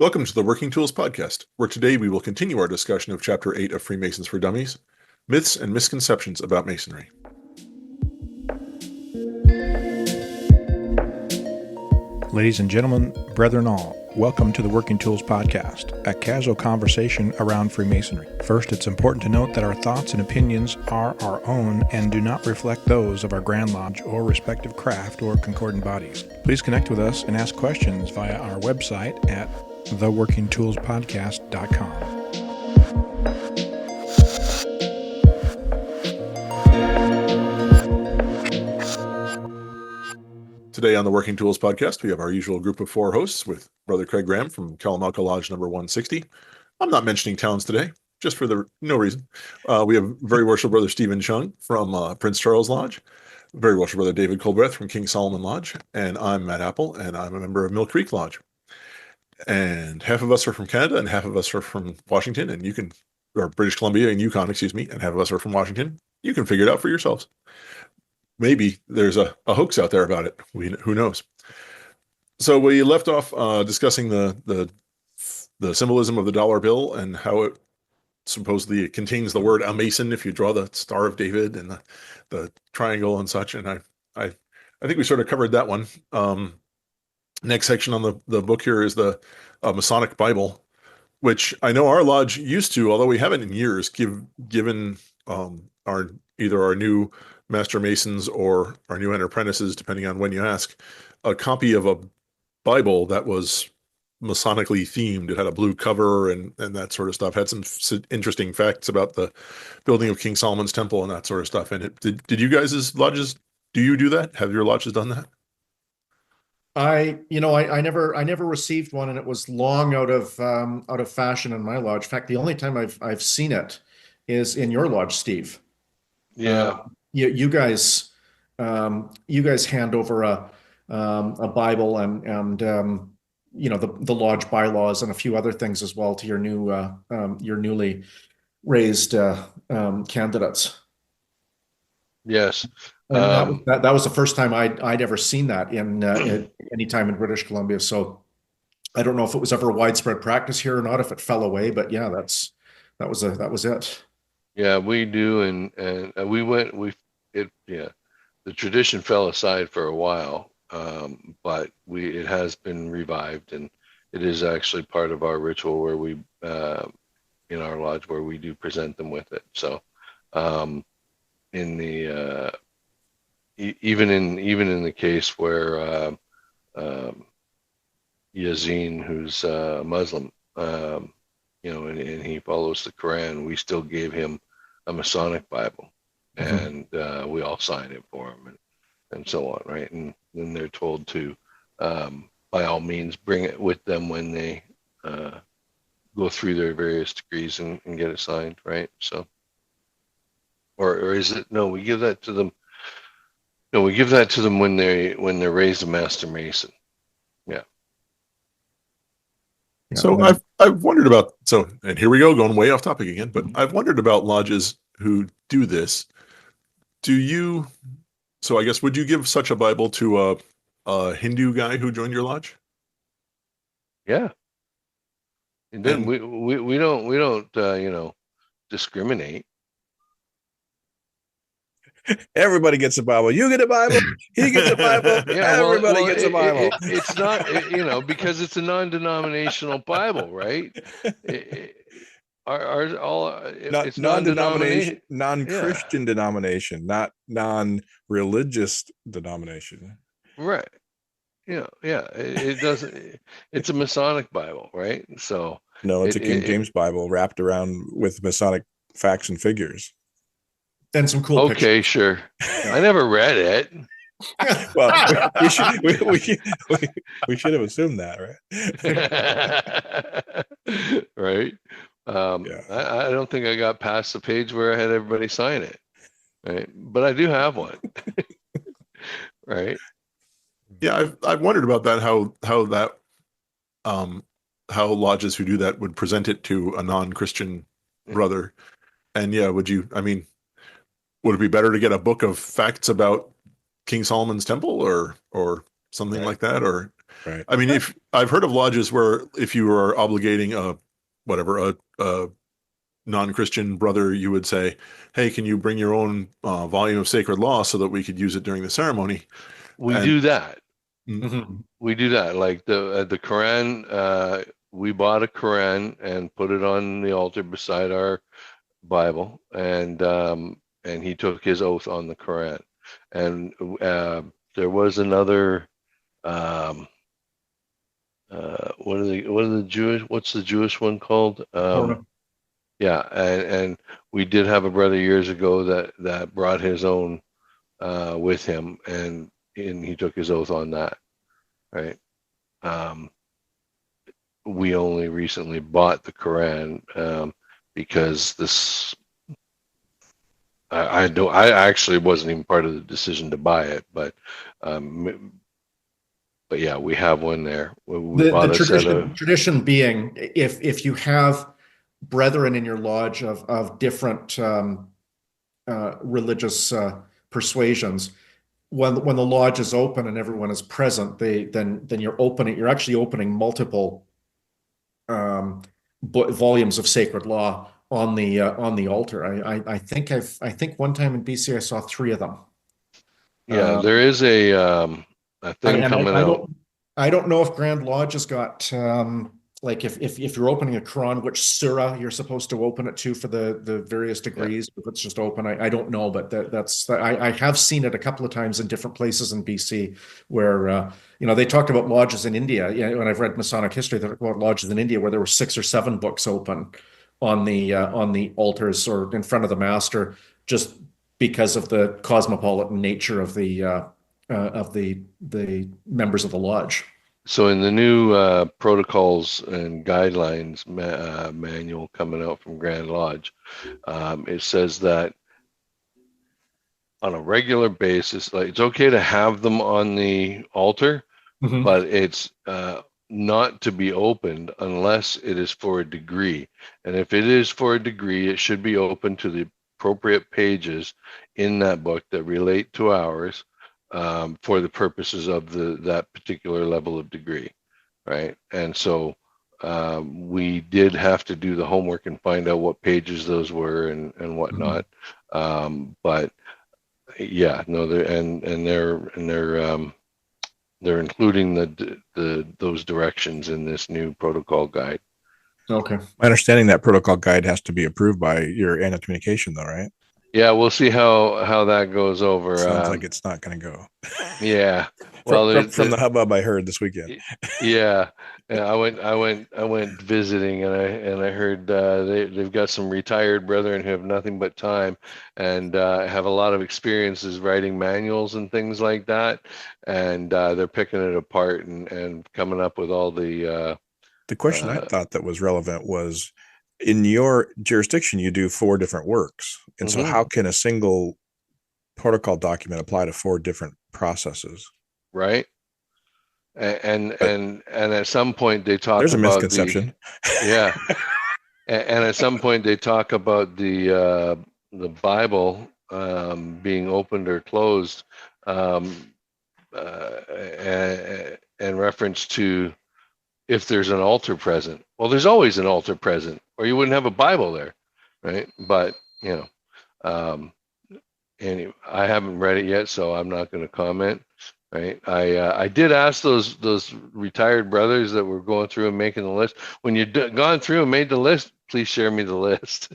Welcome to the Working Tools Podcast, where today we will continue our discussion of Chapter 8 of Freemasons for Dummies, Myths and Misconceptions about Masonry. Ladies and gentlemen, brethren all, welcome to the Working Tools Podcast, a casual conversation around Freemasonry. First, it's important to note that our thoughts and opinions are our own and do not reflect those of our Grand Lodge or respective craft or concordant bodies. Please connect with us and ask questions via our website at theworkingtoolspodcast.com. Today on the Working Tools Podcast, we have our usual group of four hosts with Brother Craig Graham from Kalamalka Lodge number 160. I'm not mentioning towns today, just for no reason. We have Very Worshipful Brother Stephen Chung from Prince Charles Lodge, Very Worshipful Brother David Colbeth from King Solomon Lodge, and I'm Matt Appel, and I'm a member of Mill Creek Lodge. And half of us are from Canada, and half of us are from Washington, or British Columbia and Yukon, and half of us are from Washington. You can figure it out for yourselves. Maybe there's a hoax out there about it. Who knows? So we left off discussing the symbolism of the dollar bill and how it supposedly contains the word a Mason if you draw the Star of David and the triangle and such. And I think we sort of covered that one. Next section on the book here is the Masonic Bible, which I know our lodge used to, although we haven't in years, given either our new Master Masons or our new apprentices, depending on when you ask, a copy of a Bible that was Masonically themed. It had a blue cover and that sort of stuff. Had some interesting facts about the building of King Solomon's Temple and that sort of stuff in it. Did you guys' lodges, do you do that? Have your lodges done that? I never received one, and it was long out of fashion in my lodge. In fact, the only time I've seen it is in your lodge, Steve. Yeah. You guys hand over a Bible and the lodge bylaws and a few other things as well to your newly raised candidates. Yes. And that was the first time I'd ever seen that in any time in British Columbia. So I don't know if it was ever widespread practice here or not, if it fell away, but yeah, that was it. Yeah, we do, and the tradition fell aside for a while, but it has been revived, and it is actually part of our ritual where we in our lodge where we do present them with it. So in the even in the case where Yazin, who's Muslim, and he follows the Quran, we still gave him a Masonic Bible, and we all sign it for him and so on, right? And then they're told to, by all means, bring it with them when they go through their various degrees and get it signed, right? So, or is it, no, we give that to them. No, we give that to them when they're raised a Master Mason. Yeah. So I've wondered about, and here we go, going way off topic again, but I've wondered about lodges who do this. I guess, would you give such a Bible to a Hindu guy who joined your lodge? Yeah. And then we don't discriminate. Everybody gets a Bible. You get a Bible. He gets a Bible. Yeah, Everybody gets a Bible. It's not, because it's a non-denominational Bible, right? It's non-denomination, non-Christian denomination, not non-religious denomination. Right. Yeah. It doesn't. It's a Masonic Bible, right? So no, it's a King James Bible wrapped around with Masonic facts and figures. And some cool pictures. Okay, sure. I never read it. Well, we should have assumed that, right? Right. I don't think I got past the page where I had everybody sign it, right? But I do have one, right? Yeah, I've wondered about that. How lodges who do that would present it to a non-Christian brother, and yeah, would it be better to get a book of facts about King Solomon's Temple or something like that? Or Right. I mean, if I've heard of lodges where if you are obligating a non-Christian brother, you would say, "Hey, can you bring your own volume of sacred law so that we could use it during the ceremony?" We And do that. Mhm. We do that. Like the Quran, we bought a Quran and put it on the altar beside our Bible, and he took his oath on the Quran. And there was another. What's the Jewish one called? Torah. Yeah, and we did have a brother years ago that brought his own with him, and he took his oath on that, right? We only recently bought the Quran because I actually wasn't even part of the decision to buy it, but yeah, we have one there. We The bought a set of. tradition being, if you have brethren in your lodge of different religious persuasions, when the lodge is open and everyone is present, then you're actually opening multiple volumes of sacred law on the altar. I think one time in BC I saw 3 of them. Yeah, there is a thing coming out. I don't know if Grand Lodge has got like if you're opening a Quran, which surah you're supposed to open it to for the various degrees. If it's just open, I don't know, but I have seen it a couple of times in different places in BC where they talked about lodges in India. When I've read Masonic history, they talked about lodges in India where there were 6 or 7 books open on the altars or in front of the master, just because of the cosmopolitan nature of the members of the lodge. So in the new protocols and guidelines manual coming out from Grand Lodge, it says that on a regular basis, like it's okay to have them on the altar, Mhm. but it's not to be opened unless it is for a degree. And if it is for a degree, it should be open to the appropriate pages in that book that relate to ours. For the purposes of that particular level of degree, right? And so we did have to do the homework and find out what pages those were and whatnot. But yeah, no, they're including those directions in this new protocol guide. Okay. My understanding that protocol guide has to be approved by your annual communication, though, right? Yeah, we'll see how that goes over. Sounds like it's not going to go. Yeah. Well, from the hubbub I heard this weekend. Yeah, I went visiting, and I heard they've got some retired brethren who have nothing but time and have a lot of experiences writing manuals and things like that, and they're picking it apart and coming up with all the. The question I thought that was relevant was, in your jurisdiction, you do 4 different works. And so how can a single protocol document apply to 4 different processes? Right. And at some point they talk there's a about misconception. Yeah. And at some point they talk about the Bible being opened or closed in reference to if there's an altar present. Well, there's always an altar present, or you wouldn't have a Bible there, right? But anyway, I haven't read it yet, so I'm not going to comment. Right. I did ask those retired brothers that were going through and making the list. When you've gone through and made the list, please share me the list,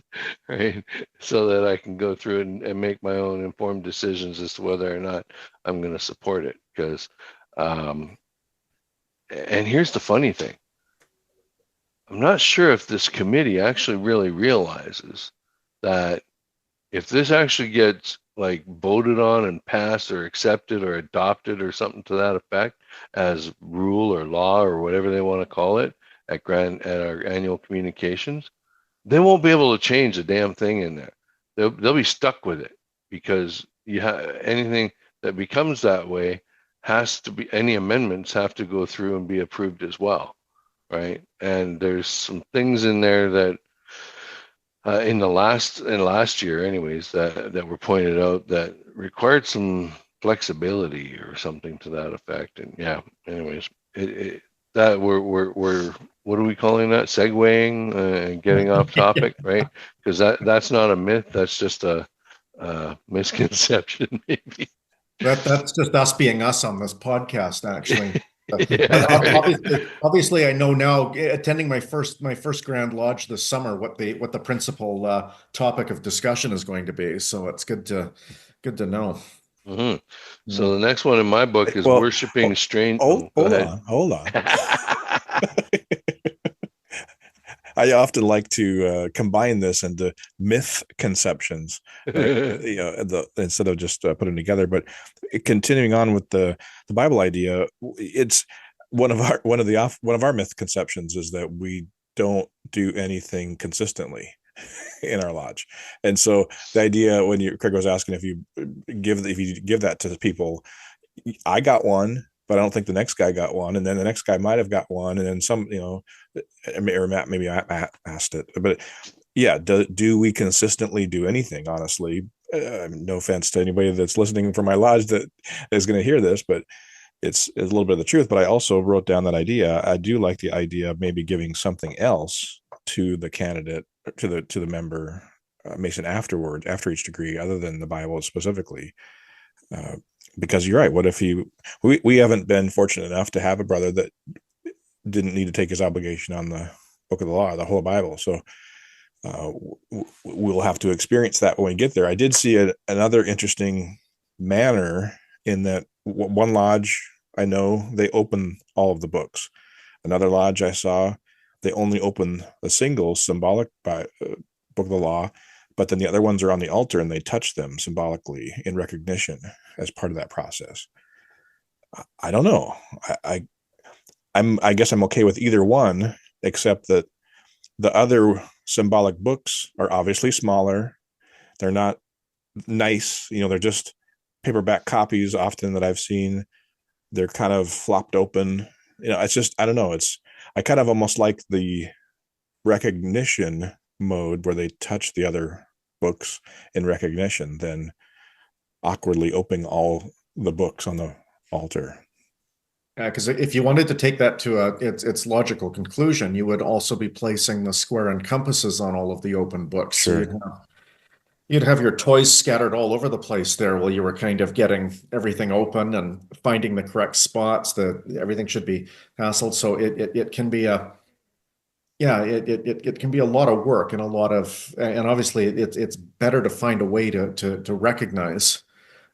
right? So that I can go through and make my own informed decisions as to whether or not I'm going to support it. Because, and here's the funny thing. I'm not sure if this committee actually really realizes that if this actually gets like voted on and passed or accepted or adopted or something to that effect as rule or law or whatever they want to call it at our annual communications, they won't be able to change a damn thing in there. They'll be stuck with it, because anything that becomes that way has to be, any amendments have to go through and be approved as well, right? And there's some things in there that in last year anyways that were pointed out that required some flexibility or something to that effect. And yeah, anyways, that we're what are we calling that? Segueing and getting off topic, right? Because that's not a myth. That's just a misconception, maybe. That's just us being us on this podcast, actually. Yeah, right. Obviously, I know now, attending my first Grand Lodge this summer, what the principal topic of discussion is going to be. So it's good to know. Hmm. So the next one in my book is Well, worshiping strange. Hold Go ahead. hold on. I often like to combine this into myth conceptions, instead of just putting them together. But continuing on with the Bible idea, it's one of our myth conceptions is that we don't do anything consistently in our lodge. And so the idea, when Craig was asking if you give that to the people, I got one, but I don't think the next guy got one, and then the next guy might have got one, and then some, or Matt, maybe I asked it, but yeah, do we consistently do anything? Honestly, no offense to anybody that's listening from my lodge that is going to hear this, but it's a little bit of the truth. But I also wrote down that idea. I do like the idea of maybe giving something else to the candidate, to the member Mason afterward, after each degree, other than the Bible specifically. Because you're right. What if we haven't been fortunate enough to have a brother that didn't need to take his obligation on the book of the law, the whole Bible. So we'll have to experience that when we get there. I did see another interesting manner in that one lodge, I know they open all of the books. Another lodge I saw, they only open the single symbolic book of the law, but then the other ones are on the altar and they touch them symbolically in recognition as part of that process. I don't know. I guess I'm okay with either one, except that the other symbolic books are obviously smaller. They're not nice. They're just paperback copies often that I've seen. They're kind of flopped open. It's just, I don't know. I kind of almost like the recognition mode where they touch the other books in recognition than awkwardly opening all the books on the altar. Because if you wanted to take that to its logical conclusion, you would also be placing the square and compasses on all of the open books. Sure. So you'd have your toys scattered all over the place there while you were kind of getting everything open and finding the correct spots. Everything should be hassled. So it can be it can be a lot of work and and obviously it's better to find a way to recognize,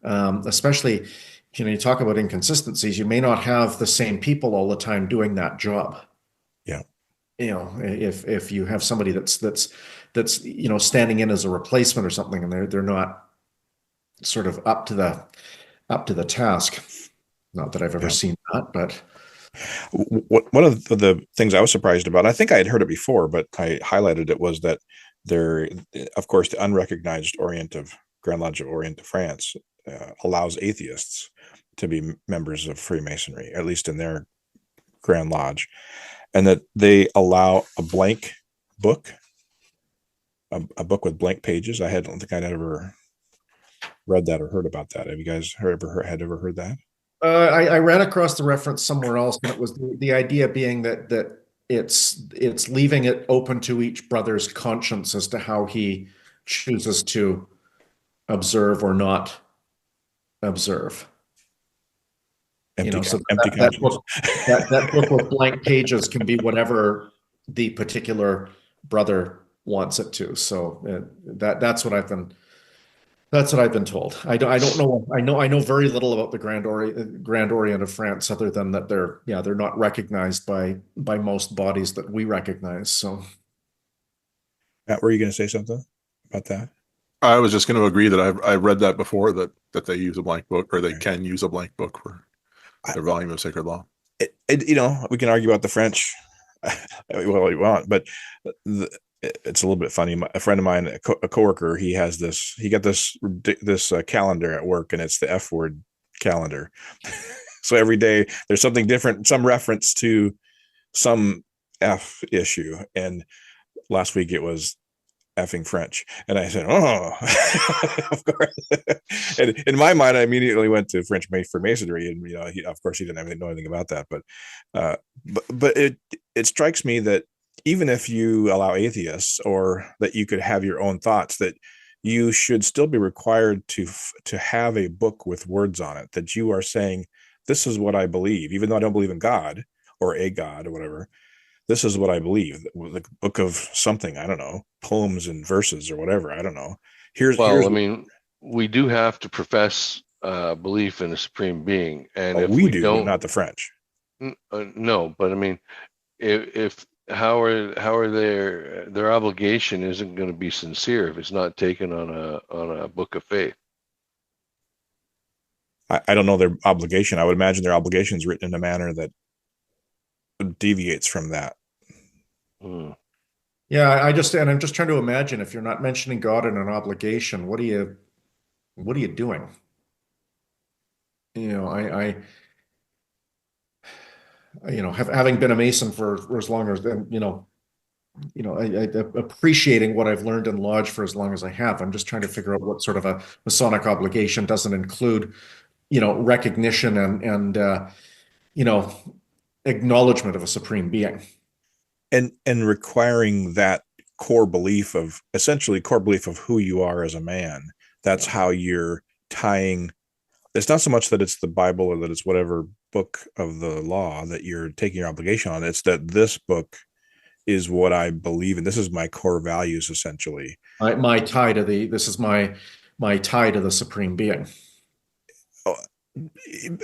especially, you talk about inconsistencies. You may not have the same people all the time doing that job. Yeah. If you have somebody that's standing in as a replacement or something, and they're not sort of up to the task. Not that I've ever seen that, but one of the things I was surprised about, I think I had heard it before, but I highlighted it, was that there, of course, the unrecognized Orient of Grand Lodge of Orient de France allows atheists to be members of Freemasonry, at least in their Grand Lodge, and that they allow a blank book, a book with blank pages. I don't think I'd ever read that or heard about that. Have you guys ever heard that? I ran across the reference somewhere else, and it was the idea being that it's leaving it open to each brother's conscience as to how he chooses to observe or not observe. Empty that book with blank pages can be whatever the particular brother wants it to. So that's what I've been told. I don't know. I know very little about the Grand Orient of France, other than that they're not recognized by most bodies that we recognize. So, Matt, were you going to say something about that? I was just going to agree that I read that before, that they use a blank book, or they can use a blank book for their volume of sacred law. We can argue about the French well we want, but it's a little bit funny. A friend of mine, a coworker, he got this calendar at work, and it's the F word calendar. So every day there's something different, some reference to some F issue. And last week it was effing French. And I said, oh, of course. And in my mind, I immediately went to French Freemasonry, and of course, he didn't know anything about that. But it strikes me that even if you allow atheists, or that you could have your own thoughts, that you should still be required to have a book with words on it, that you are saying, this is what I believe, even though I don't believe in God or a God or whatever. This is what I believe. The book of something, I don't know, poems and verses or whatever, I don't know. I mean, we do have to profess belief in a supreme being, and if we we do, don't, but not the French. No, but I mean, if how are their obligation isn't going to be sincere if it's not taken on a book of faith. I don't know their obligation. I would imagine their obligation is written in a manner that deviates from that. Yeah, I'm just trying to imagine, if you're not mentioning God in an obligation, what are you doing? Having been a Mason for as long as, appreciating what I've learned in Lodge for as long as I have, I'm just trying to figure out what sort of a Masonic obligation doesn't include, recognition and acknowledgement of a supreme being. And requiring that core belief of who you are as a man. That's how you're tying. It's not so much that it's the Bible or that it's whatever book of the law that you're taking your obligation on. It's that this book is what I believe in. This is my core values, essentially. My tie to this is my tie to the supreme being.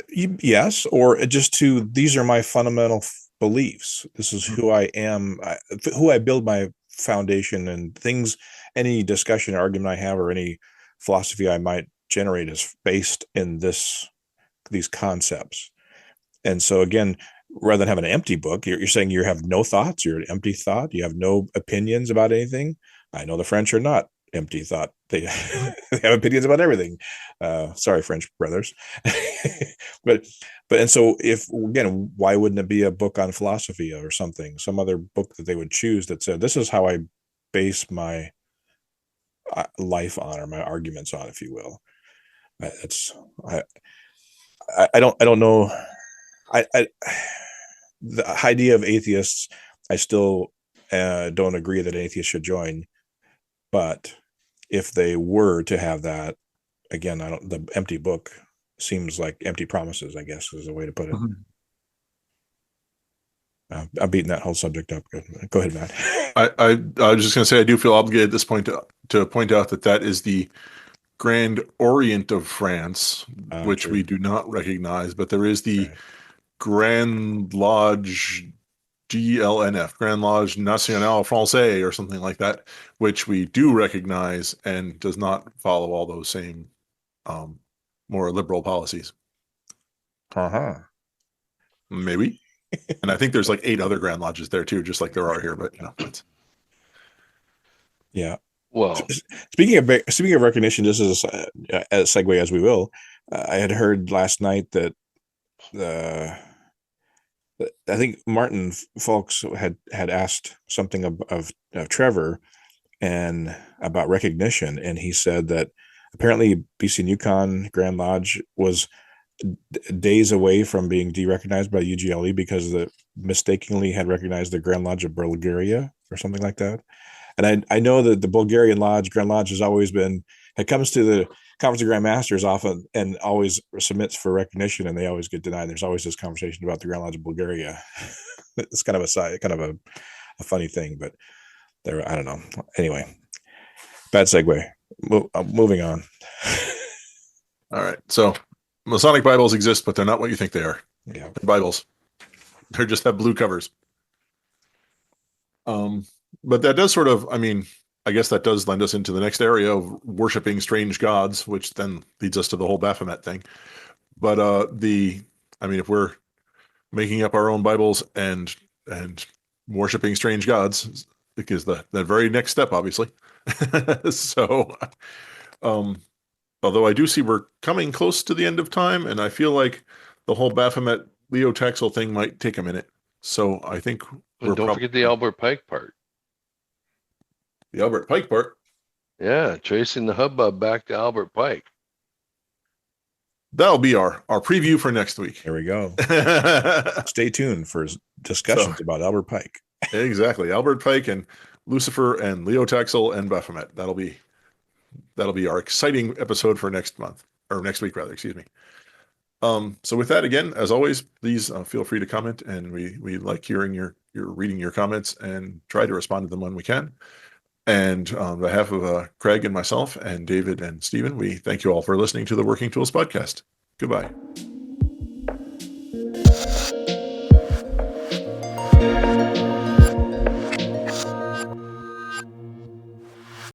Yes, or just to, these are my fundamental beliefs. This is who I am, who I build my foundation and things. Any discussion, argument I have, or any philosophy I might generate is based in these concepts. And so again, rather than have an empty book, you're saying you have no thoughts, you're an empty thought, you have no opinions about anything. I know the French are not empty thought. They have opinions about everything. Sorry, French brothers. but and so, if again, why wouldn't it be a book on philosophy or something, some other book that they would choose that said, this is how I base my life on, or my arguments on, if you will. I don't know. The idea of atheists, I still don't agree that atheists should join. But if they were to have that, again, the empty book seems like empty promises, I guess, is a way to put it. I'm beating that whole subject up. Go ahead, Matt. I was just going to say, I do feel obligated at this point to point out that is the Grand Orient of France, which we do not recognize, but there is the Grand Lodge GLNF, Grand Lodge Nationale Française, or something like that, which we do recognize and does not follow all those same more liberal policies. Maybe. And I think there's like 8 other Grand Lodges there too, just like there are here, but yeah. Well, speaking of recognition, this is a segue as we will. I had heard last night that I think Martin Fulks had asked something of Trevor and about recognition, and he said that apparently BC and Yukon Grand Lodge was days away from being derecognized by UGLE because they mistakenly had recognized the Grand Lodge of Bulgaria or something like that. And I know that the Bulgarian Grand Lodge has always been, it comes to the Conference of Grand Masters often and always submits for recognition, and they always get denied. There's always this conversation about the Grand Lodge of Bulgaria. It's kind of a funny thing, but I don't know. Anyway, bad segue. Moving on. All right. So Masonic Bibles exist, but they're not what you think they are. Yeah. They're Bibles. They just have blue covers. But that does sort of, I guess that does lend us into the next area of worshiping strange gods, which then leads us to the whole Baphomet thing. But if we're making up our own Bibles and worshiping strange gods, because the very next step, obviously. So, although I do see we're coming close to the end of time, and I feel like the whole Baphomet Leo Taxel thing might take a minute. So I think don't forget the Albert Pike part. The Albert Pike part. Yeah, tracing the hubbub back to Albert Pike. That'll be our preview for next week. There we go. Stay tuned for discussions about Albert Pike. Exactly. Albert Pike and Lucifer and Leo Taxel and Baphomet. That'll be our exciting episode for next month, or next week rather, excuse me. So with that, again, as always, please feel free to comment, and we like hearing your reading your comments and try to respond to them when we can. And on behalf of Craig and myself and David and Stephen, we thank you all for listening to the Working Tools Podcast. Goodbye.